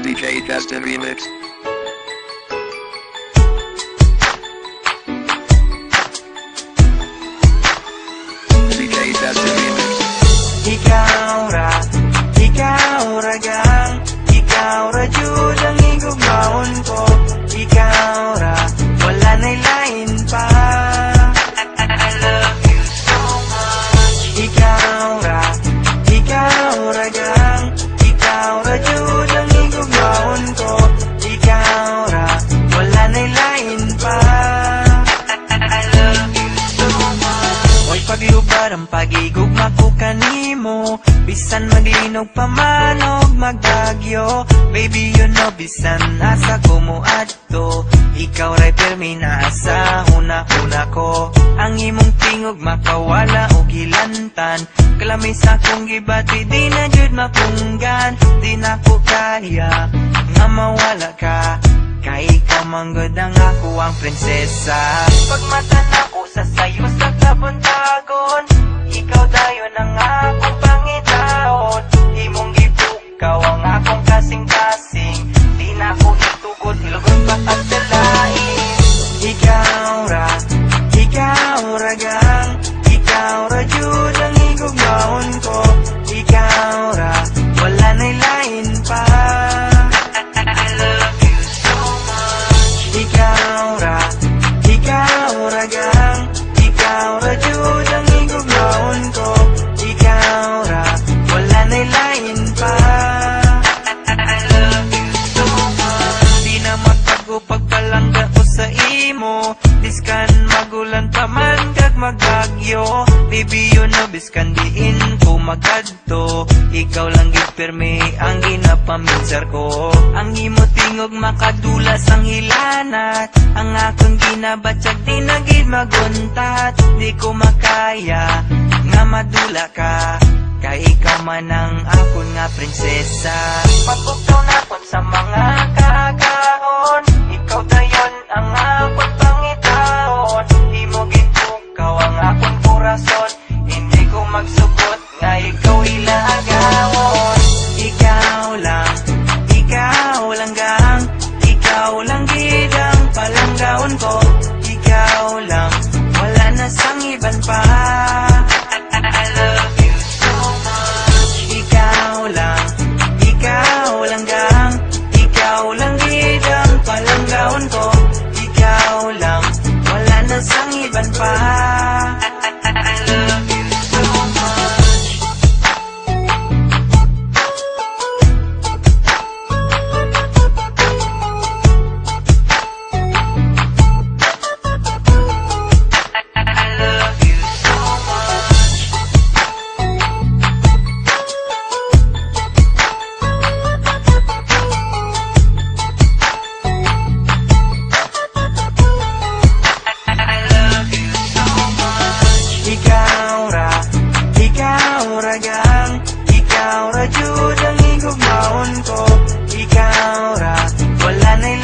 DJ Justin Remix. DJ Justin Remix. Ikaw ra gang, ikaw ra jud ang igugmaon ko. Ikaw ra, wala na'y lain pa. I love you so much. Ikaw ra gang, ikaw ra jud ang igugmaon ko. Ikaw ra, wala na'y lain pa. I love you so much. Oy paglubad ang pagigugma ko kanimo, bisan maglinog pa man og magdagyo. Baby you know bisan asa ko mo adto, ikaw ray permi na asa una ko. Ang imong tingog makawala og hilantan, kalamay sa akong gibati di na jud mapunggan. Di na ko kaya nga mawala ka, kay ikaw manggod ang ako ang prinsesa. Pagmata na ko sa sayo sa kabuntagon, ikaw dayon ang akong pangitaon. Imong gipukaw ang akong kasing-kasing, di na ko itugod hilugon pa pagdalain. Ikaw ra gang, ikaw ra jud ang igugmaon ko. Ikaw ra, wala na'y lain pa. I love you so much. Ikaw ra gang, ikaw ra jud ang igugmaon ko. Ikaw ra, wala na'y lain pa. I love you so much. Di na magtago pagpalangga ko sa imo, diskan magulan pa man kag magagyo. Baby you know biskan diin ko magadto, ikaw lang gid permi ang ginapaminsar ko. Ang imo tingog makadulas ang hilanat, ang akong ginabatsag di na gid maguntat. Di ko makaya nga madula ka, kay ikaw man ang akon nga prinsesa. Pagbukaw na kon sa mga kaagahon, ikaw dayon ang akon pangitaon. Di mo gintukaw ang akon korason, hindi ko magsubot nga ikaw ilagawon. Ikaw lang gang, ikaw lang gid ang palanggaon ko. Ikaw lang, wala na sang iban pa. I love you so much. Ikaw lang gang, ikaw lang gid ang palanggaon ko. Ikaw lang, wala na sang iban pa. I love you so much. I love you so much. I love you so much. Ikaw ra gang, ikaw ra jud ang igugmaon ko. Ikaw ra, wala na'y